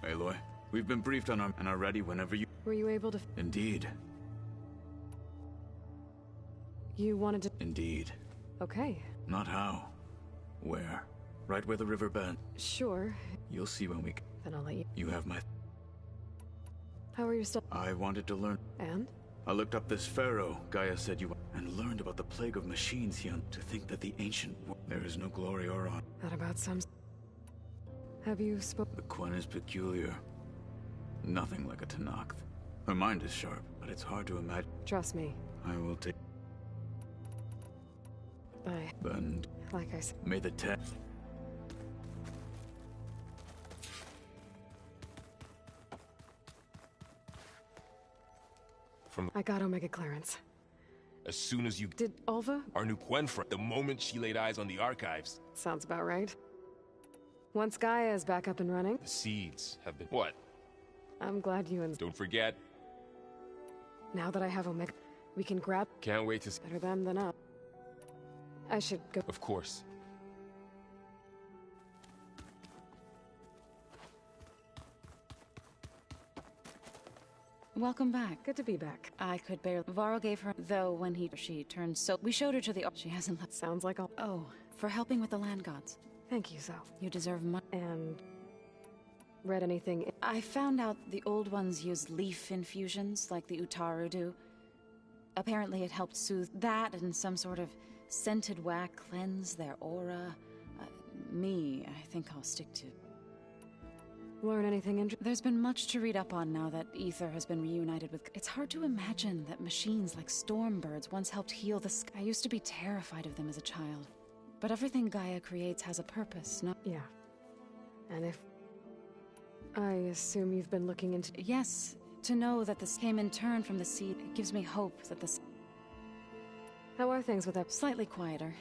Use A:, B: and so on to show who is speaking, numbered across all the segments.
A: Aloy, we've been briefed on our and are ready whenever you...
B: Were you able to...
A: Indeed.
B: You wanted to...
A: Indeed.
B: Okay.
A: Not how. Where? Right where the river bends.
B: Sure.
A: You'll see when we...
B: Then I'll let you...
A: You have my...
B: How are you still...
A: I wanted to learn...
B: And?
A: I looked up this pharaoh Gaia said you... and learned about the plague of machines he to think that the ancient... There is no glory or honor.
B: That about some... Have you
A: The Quen is peculiar. Nothing like a Tenakth. Her mind is sharp, but it's hard to imagine.
B: Trust me.
A: I will take... And...
B: Like I said...
A: May the ten...
B: I got Omega clearance.
C: As soon as you...
B: Did Ulva?
C: Our new Quen friend, the moment she laid eyes on the archives.
B: Sounds about right. Once Gaia is back up and running...
C: The seeds have been... What?
B: I'm glad you and...
C: Don't forget.
B: Now that I have Omega, we can grab...
C: Can't wait to...
B: Better them than us. I should go...
C: Of course.
D: Welcome back.
B: Good to be back.
D: I could barely... Varl gave her... Though when she turned so... We showed her to the... She hasn't left.
B: Sounds like a...
D: Oh, for helping with the land gods.
B: Thank you, so.
D: You deserve much.
B: And... Read anything...
D: I found out the old ones use leaf infusions, like the Utaru do. Apparently it helped soothe that and some sort of scented wax cleanse their aura. I think I'll stick to...
B: Learn anything interesting?
D: There's been much to read up on now that Ether has been reunited with... It's hard to imagine that machines like Stormbirds once helped heal the sky. I used to be terrified of them as a child. But everything Gaia creates has a purpose, not...
B: Yeah. And if... I assume you've been looking into...
D: Yes. To know that this came in turn from the seed, it gives me hope that this...
B: How are things with that?
D: Slightly quieter.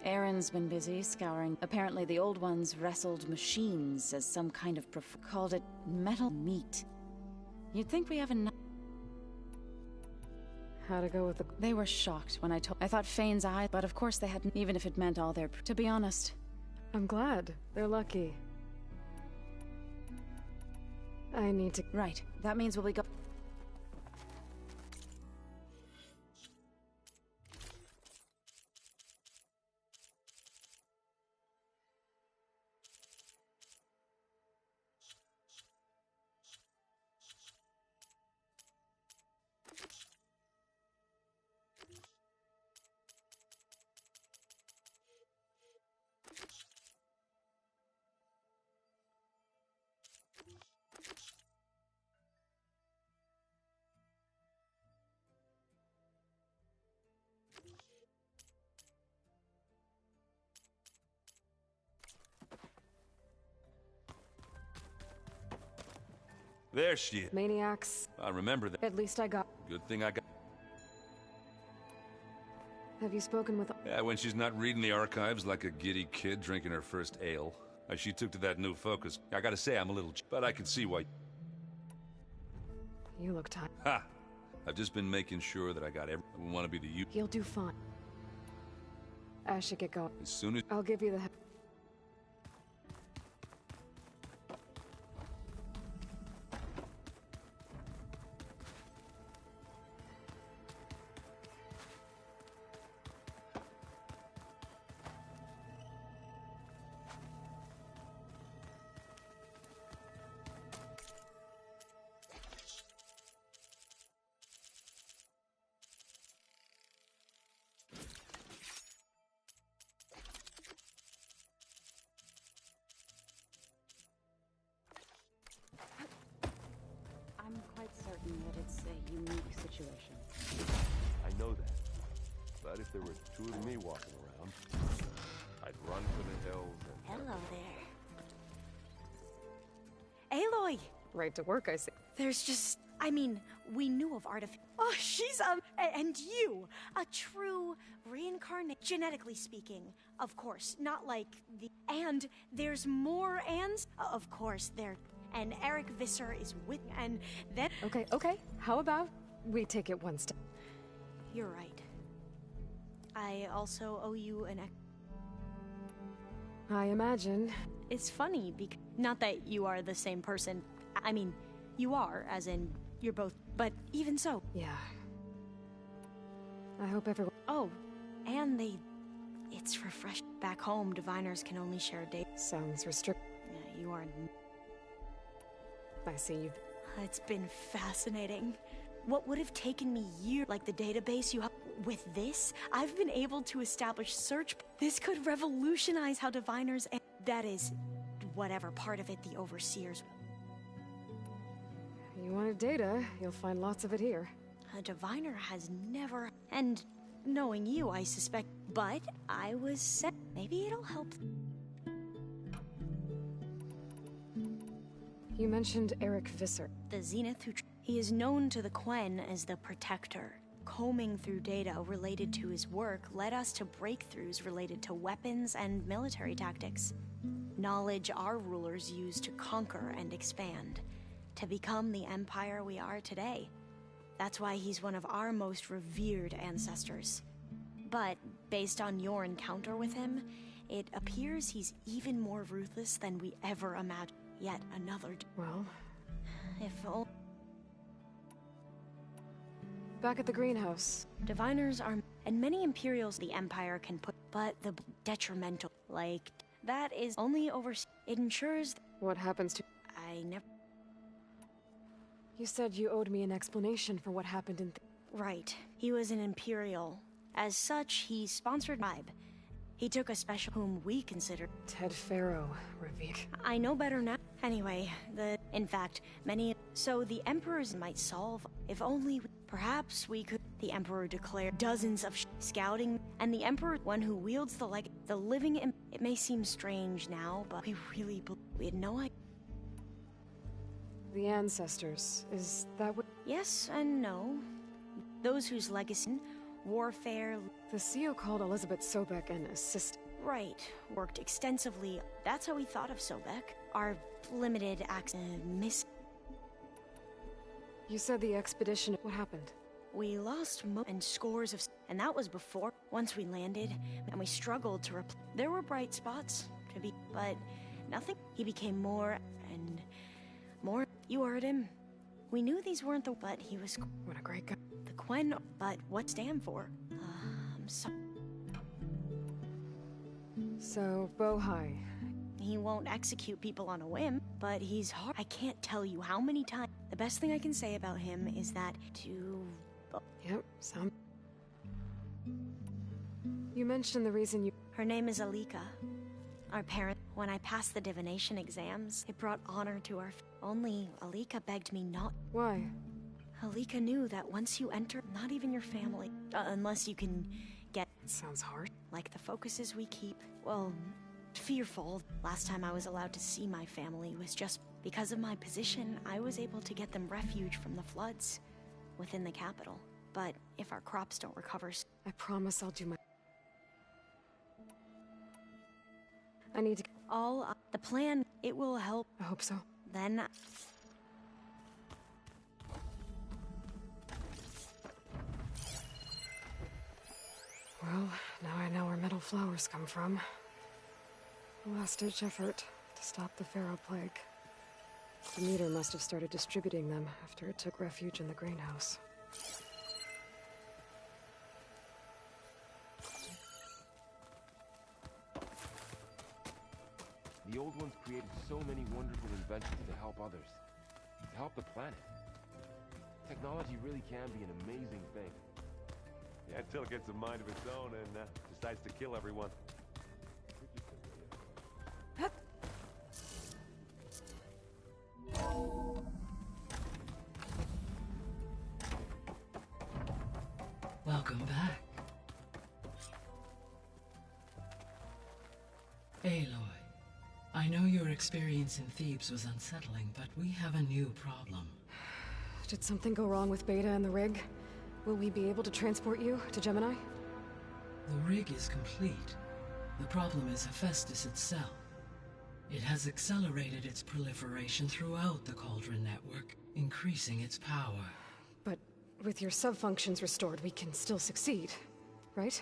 D: Aaron's been busy scouring. Apparently the old ones wrestled machines as some kind of called it metal meat. You'd think we have enough...
B: How to go with the...
D: They were shocked when I thought Fane's eye, but of course they hadn't, even if it meant all their... To be honest.
B: I'm glad. They're lucky. I need to...
D: Right. That means we'll be go...
C: There she is.
B: Maniacs.
C: I remember that.
B: At least I got...
C: Good thing I got...
B: Have you spoken with...
C: Yeah, when she's not reading the archives like a giddy kid drinking her first ale. She took to that new focus. I gotta say, I'm a little... But I can see why...
B: You look tired.
C: Ha! I've just been making sure that I got every... I want to be the you...
B: You'll do fine. I should get going.
C: As soon as...
B: I'll give you the...
D: I'm quite certain that it's a unique situation.
E: I know that. But if there were two of me walking around, I'd run for the hills and...
F: Hello there. Aloy!
B: Right to work, I see.
F: There's just... I mean, we knew of Oh, she's, and you! A true reincarnate, genetically speaking. Of course, not like the... And there's more ands? Of course, there... And Eric Visser is with... And then...
B: Okay. How about we take it one step?
F: You're right. I also owe you an...
B: I imagine.
F: It's funny because not that you are the same person. I mean, you are, as in you're both. But even so.
B: Yeah. I hope everyone.
F: Oh, and it's refreshing. Back home, diviners can only share data.
B: Sounds restrict.
F: Yeah, you are.
B: I see you.
F: It's been fascinating. What would have taken me years, like the database you have, with this, I've been able to establish search. This could revolutionize how diviners, and that is, whatever part of it the overseers.
B: You wanted data, you'll find lots of it here.
F: A diviner has never, and knowing you, I suspect, but I was set. Maybe it'll help.
B: You mentioned Eric Visser.
F: The Zenith who he is known to the Quen as the Protector. Combing through data related to his work led us to breakthroughs related to weapons and military tactics. Knowledge our rulers used to conquer and expand, to become the empire we are today. That's why he's one of our most revered ancestors. But based on your encounter with him, it appears he's even more ruthless than we ever imagined. Yet another.
B: Well,
F: if only.
B: Back at the greenhouse.
F: Diviners are, and many Imperials the Empire can put, but the detrimental, like, that is only over. It ensures.
B: What happens to.
F: I never.
B: You said you owed me an explanation for what happened in.
F: Right. He was an Imperial. As such, he sponsored tribe. He took a special whom we considered.
B: Ted Faro, Ravik.
F: I know better now. Anyway, in fact, many. So the Emperors might solve. If only. Perhaps we could. The Emperor declared dozens of scouting, and the Emperor, one who wields the the living. It may seem strange now, but we really we had no idea.
B: The ancestors, is that what?
F: Yes and no. Those whose legacy, warfare.
B: The CEO called Elizabeth Sobek an assistant.
F: Right, worked extensively. That's how we thought of Sobek. Our limited access.
B: You said the expedition. What happened?
F: We lost and scores of, and that was before. Once we landed, and we struggled to there were bright spots to be, but nothing. He became more and more. You heard him. We knew these weren't the, but he was.
B: What a great guy.
F: The Quen, but what stand for? I'm sorry.
B: So, Bohai.
F: He won't execute people on a whim, but he's hard. I can't tell you how many times. The best thing I can say about him is that
B: Yep, some. You mentioned the reason you.
F: Her name is Alika. Our parent. When I passed the divination exams, it brought honor to our. Only Alika begged me not.
B: Why?
F: Alika knew that once you enter, not even your family, unless you can get.
B: It sounds hard.
F: Like the focuses we keep. Well, fearful. Last time I was allowed to see my family was just because of my position. I was able to get them refuge from the floods within the capital. But if our crops don't recover,
B: I promise I'll do my. I need to.
F: The plan. It will help.
B: I hope so.
F: Then.
B: Well, now I know where metal flowers come from. A last-ditch effort to stop the Pharaoh plague. The meter must have started distributing them after it took refuge in the greenhouse.
E: The old ones created so many wonderful inventions to help others. To help the planet. Technology really can be an amazing thing.
G: Yeah, until it gets a mind of its own and decides to kill everyone.
H: Welcome back. Aloy, I know your experience in Thebes was unsettling, but we have a new problem.
B: Did something go wrong with Beta and the rig? Will we be able to transport you to Gemini?
H: The rig is complete. The problem is Hephaestus itself. It has accelerated its proliferation throughout the Cauldron network, increasing its power.
B: But with your sub-functions restored, we can still succeed, right?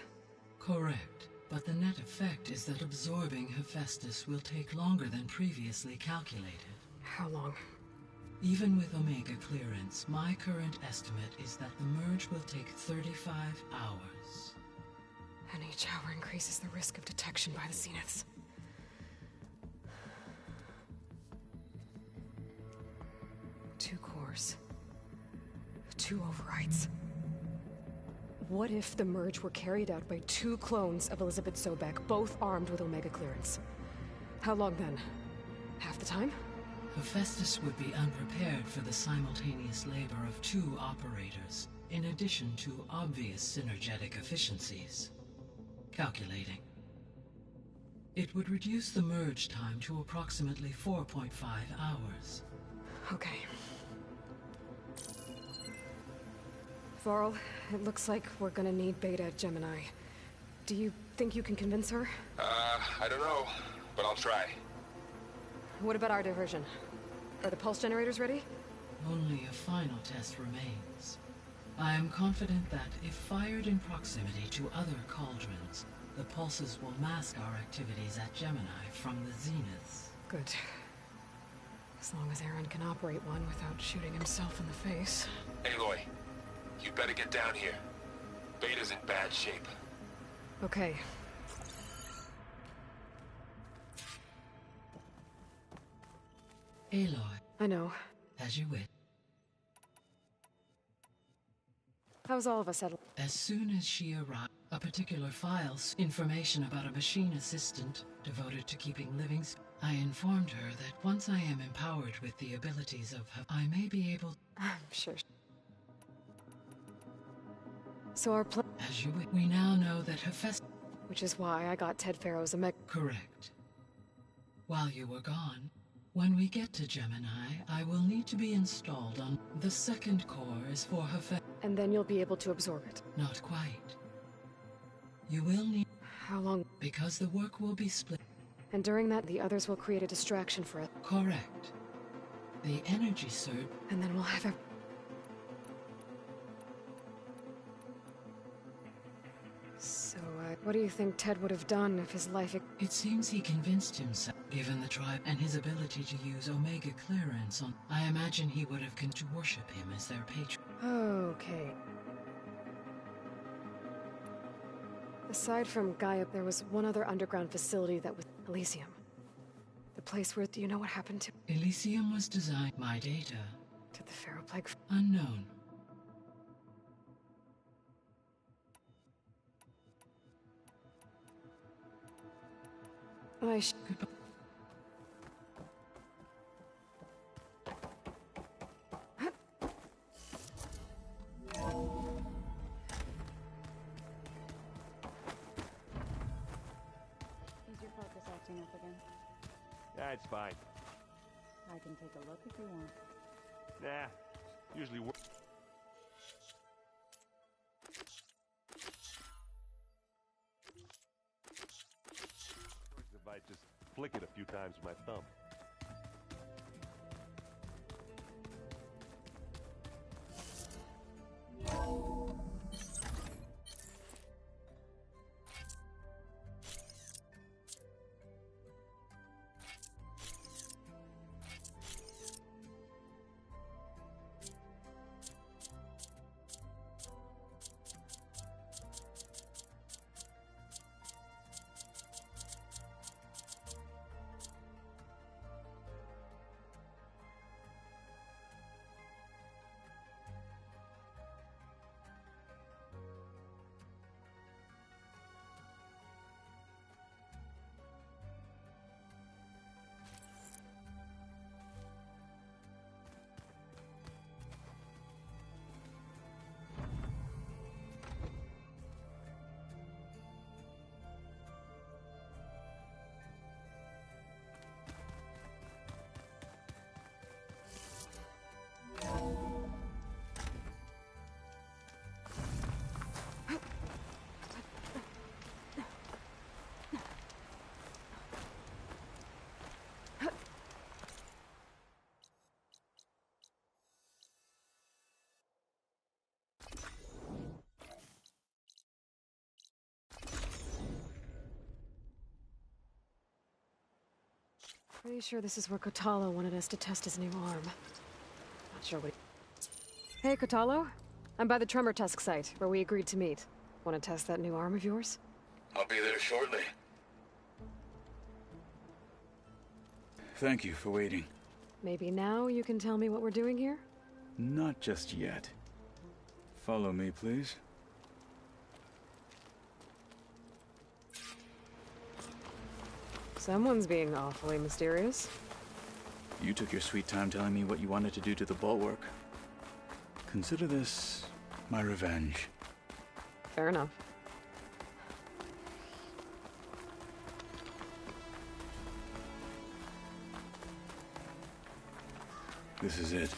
H: Correct. but the net effect is that absorbing Hephaestus will take longer than previously calculated.
B: How long?
H: Even with Omega clearance, my current estimate is that the merge will take 35 hours.
B: And each hour increases the risk of detection by the Zeniths. Two cores. Two overrides. What if the merge were carried out by two clones of Elizabeth Sobek, both armed with Omega clearance? How long then? Half the time?
H: Hephaestus would be unprepared for the simultaneous labor of two operators, in addition to obvious synergetic efficiencies. Calculating. It would reduce the merge time to approximately 4.5 hours.
B: Okay. Varl, it looks like we're gonna need Beta at Gemini. Do you think you can convince her?
I: I don't know, but I'll try.
B: What about our diversion? Are the pulse generators ready?
H: Only a final test remains. I am confident that if fired in proximity to other cauldrons, the pulses will mask our activities at Gemini from the Zeniths.
B: Good. As long as Aaron can operate one without shooting himself in the face.
I: Aloy, you better get down here. Beta's in bad shape.
B: Okay.
H: Aloy,
B: I know.
H: as you wish.
B: How's all of us settled?
H: As soon as she arrived, a particular file's information about a machine assistant devoted to keeping livings, I informed her that once I am empowered with the abilities of I may be able...
B: I'm sure. So our plan...
H: As you wish. We now know that Hephaestus...
B: Which is why I got Ted Farrow's Omega...
H: Correct. While you were gone, when we get to Gemini, I will need to be installed on... The second core is for Hephaestus.
B: And then you'll be able to absorb it.
H: Not quite. You will need...
B: How long?
H: Because the work will be split.
B: And during that, the others will create a distraction for it.
H: Correct. The energy surge...
B: And then we'll have a... So, what do you think Ted would have done if his life...
H: It seems he convinced himself, given the tribe and his ability to use Omega clearance on... I imagine he would have come to worship him as their patron.
B: Okay. Aside from Gaia, there was one other underground facility that was Elysium. The place where... Do you know what happened to...
H: Elysium was designed... My data...
B: To the Pharaoh Plague...
H: Unknown.
B: Goodbye.
D: Is your focus acting up again?
G: That's fine.
D: I can take a look if you want.
G: Nah, usually works. If I just flick it a few times with my thumb.
B: Pretty sure this is where Kotalo wanted us to test his new arm. Not sure what Hey, Kotalo. I'm by the Tremor Tusk site, where we agreed to meet. Want to test that new arm of yours?
A: I'll be there shortly. Thank you for waiting.
B: Maybe now you can tell me what we're doing here?
A: Not just yet. Follow me, please.
B: Someone's being awfully mysterious.
A: You took your sweet time telling me what you wanted to do to the bulwark. Consider this my revenge.
B: Fair enough.
A: This is it.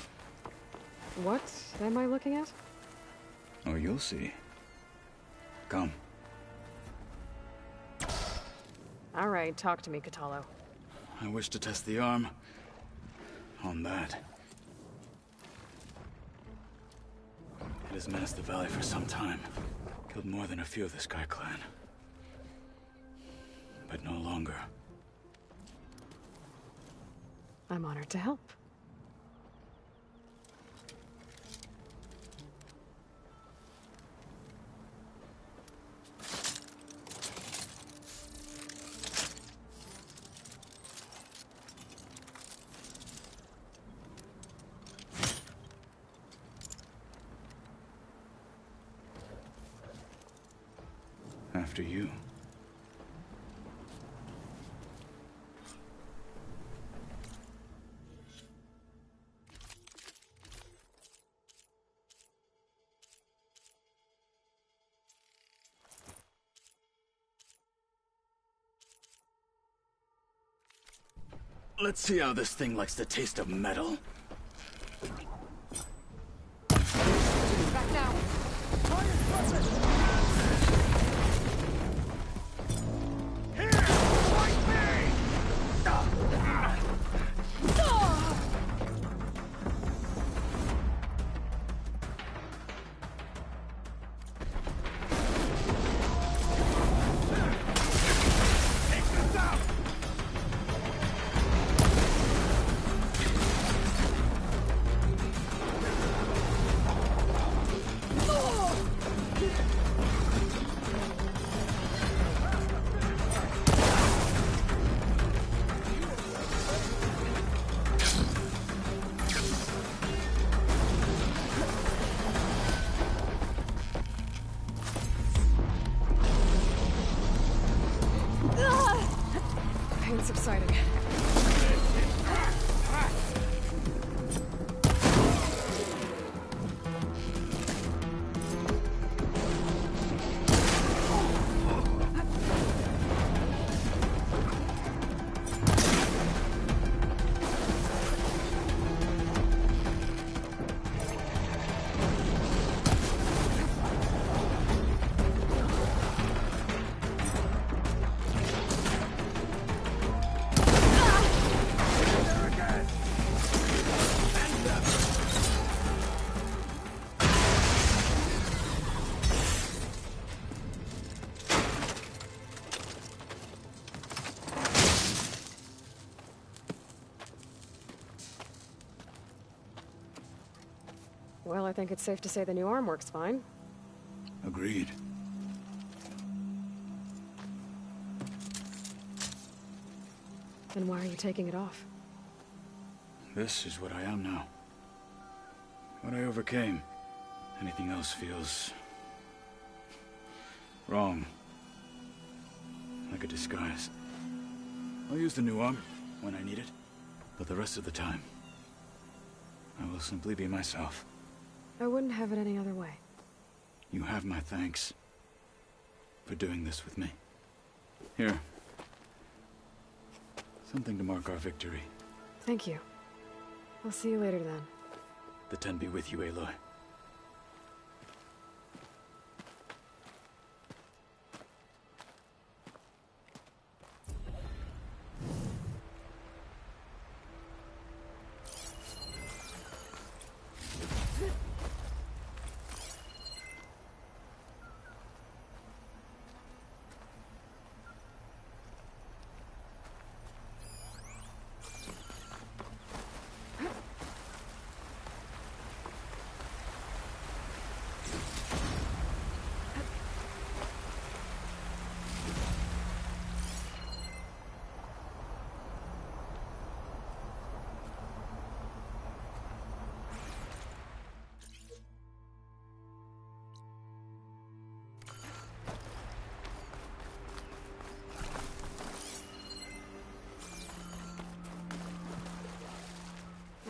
B: What am I looking at?
A: Oh, you'll see. Come.
B: All right, talk to me, Kotalo.
A: I wish to test the arm on that. It has menaced the valley for some time. Killed more than a few of the Sky Clan. But no longer.
B: I'm honored to help.
A: After you. Let's see how this thing likes the taste of metal.
B: Back now! Pain's subsiding. Well, I think it's safe to say the new arm works fine.
A: Agreed.
B: Then why are you taking it off?
A: This is what I am now. What I overcame. Anything else feels wrong. Like a disguise. I'll use the new arm when I need it, but the rest of the time, I will simply be myself.
B: I wouldn't have it any other way.
A: You have my thanks for doing this with me. Here. Something to mark our victory.
B: Thank you. I'll see you later then.
A: The Ten be with you, Aloy.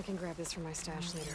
B: can grab this from my stash later.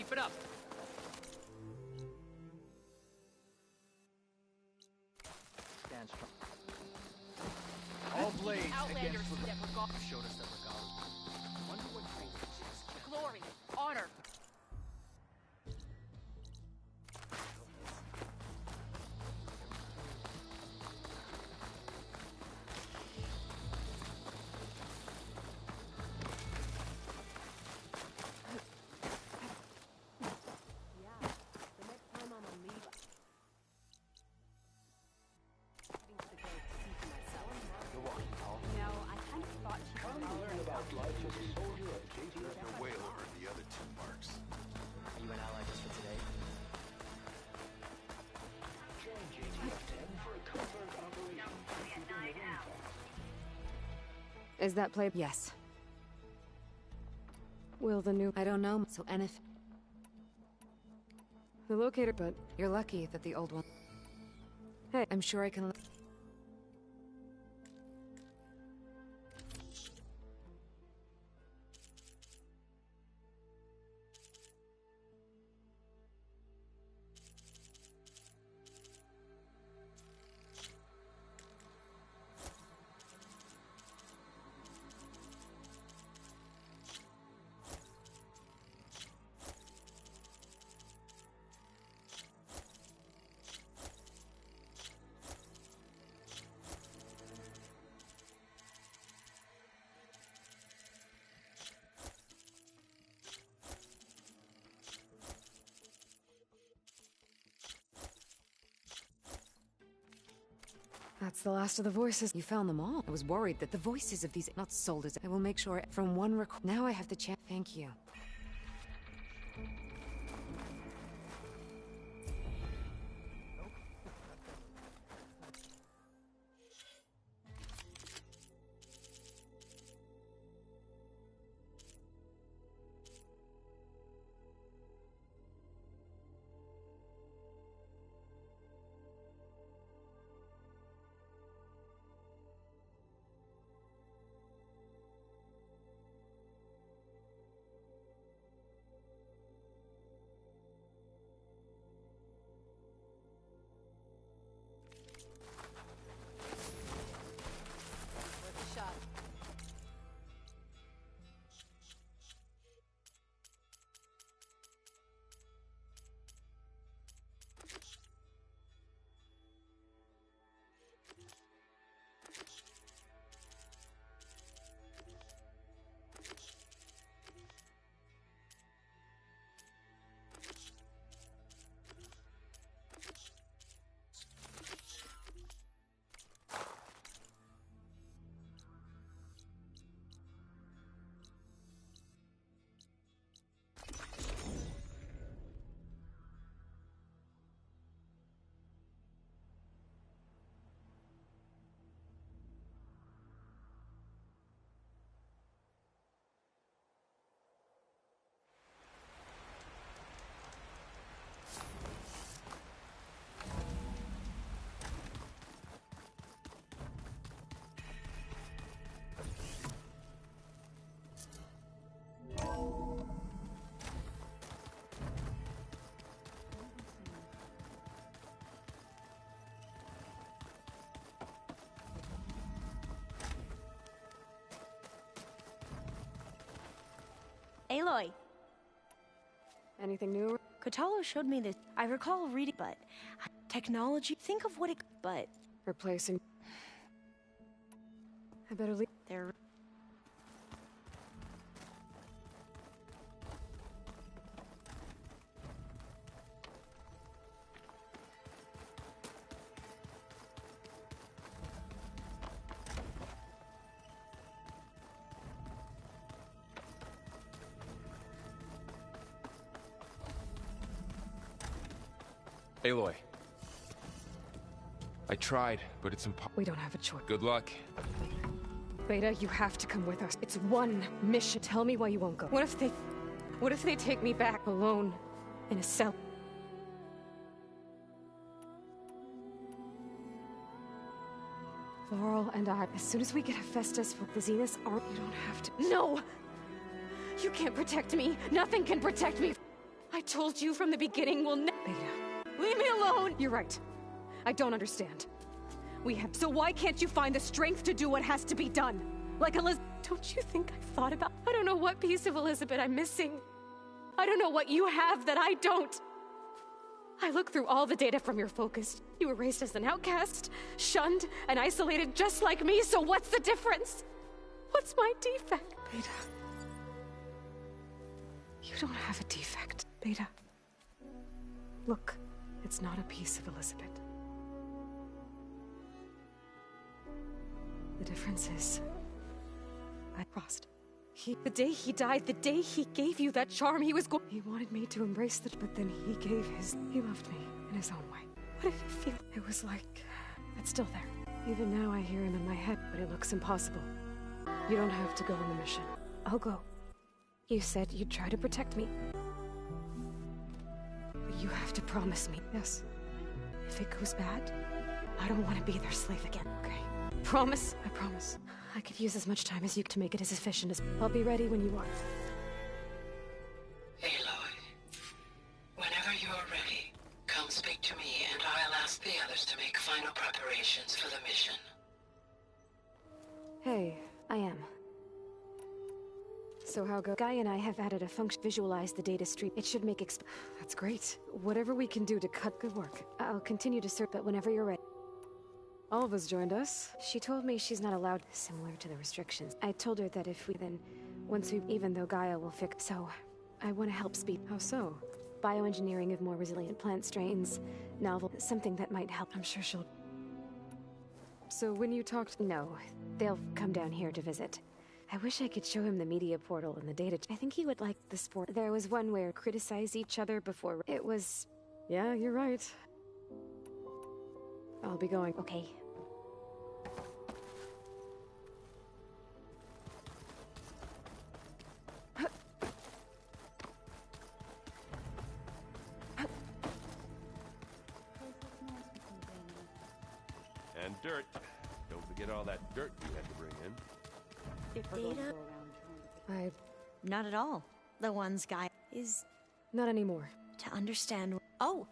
J: Keep it up. Stand strong. All blades against the showed us that regard. Wonder what brings us glory, honor.
B: Is that play? Yes. Will the new...
K: I don't know, so and if...
B: The locator, but...
K: You're lucky that the old one...
B: Hey,
K: I'm sure I can...
B: That's the last of the voices.
K: You found them all. I was worried that the voices of these... Not sold as... I will make sure from one Now I have the chance. Thank you.
F: Aloy.
B: Anything new?
F: Kotalo showed me this. I recall reading, but technology. Think of what it. But
B: Replacing. I better leave.
F: they're.
E: Aloy. I tried, but it's impossible.
B: We don't have a choice.
E: Good luck.
B: Beta, you have to come with us. It's one mission. Tell me why you won't go. What if they take me back alone in a cell? Laurel and I, as soon as we get Hephaestus for the Zenith arm, you don't have to. No! You can't protect me. Nothing can protect me. I told you from the beginning we'll Beta, leave me alone! You're right. I don't understand. We have. So why can't you find the strength to do what has to be done? Like Elizabeth. Don't you think I've thought about. I don't know what piece of Elizabeth I'm missing. I don't know what you have that I don't. I looked through all the data from your focus. You were raised as an outcast, shunned, and isolated just like me, so what's the difference? What's my defect? Beta. You don't have a defect, Beta. Look, it's not a piece of Elizabeth. The difference is, I crossed. The day he died, the day he gave you that charm, he wanted me to embrace that, but then he loved me in his own way. What did it feel? It was like, it's still there. Even now I hear him in my head, but it looks impossible. You don't have to go on the mission. I'll go. You said you'd try to protect me. But you have to promise me. Yes. If it goes bad, I don't want to be their slave again, okay? Promise? I promise. I could use as much time as you to make it as efficient as... I'll be ready when you are.
H: Aloy, whenever you're ready, come speak to me and I'll ask the others to make final preparations for the mission.
B: Hey, I am. So how go? Guy and I have added a function visualize the data stream. It should make That's great. Whatever we can do to cut good work. I'll continue to search, but whenever you're ready. Alva's joined us. She told me she's not allowed, similar to the restrictions. I told her that if we then, even though Gaia will fix, so I want to help speed. How so? Bioengineering of more resilient plant strains, novel, something that might help. I'm sure she'll. So when you talked, no, they'll come down here to visit. I wish I could show him the media portal and the data. I think he would like the sport. There was one where criticize each other before. It was. Yeah, you're right. I'll be going. Okay.
G: And dirt. Don't forget all that dirt you had to bring in.
F: Data? Not at all. The ones Guy is...
B: Not anymore.
F: To understand... Oh!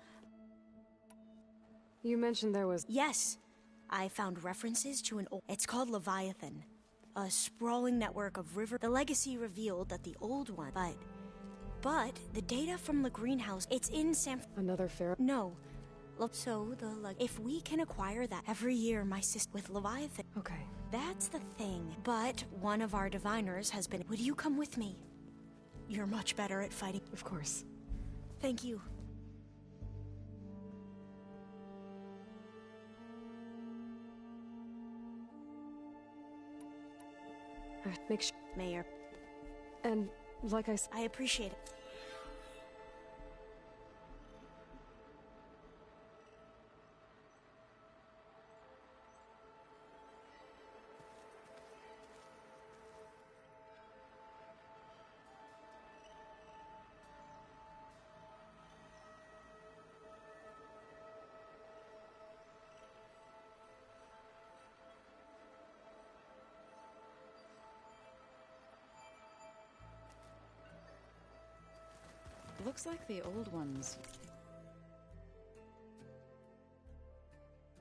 B: You mentioned there was...
F: Yes. I found references to an old... It's called Leviathan. A sprawling network of river... The legacy revealed that the old one... But the data from the greenhouse... It's in San...
B: Another fair...
F: No. So, if we can acquire that every year, my sister with Leviathan.
B: Okay.
F: That's the thing. But one of our diviners has been. Would you come with me? You're much better at fighting.
B: Of course.
F: Thank you.
B: Make sure.
F: Mayor.
B: And, like I said.
F: I appreciate it.
D: Looks like the old ones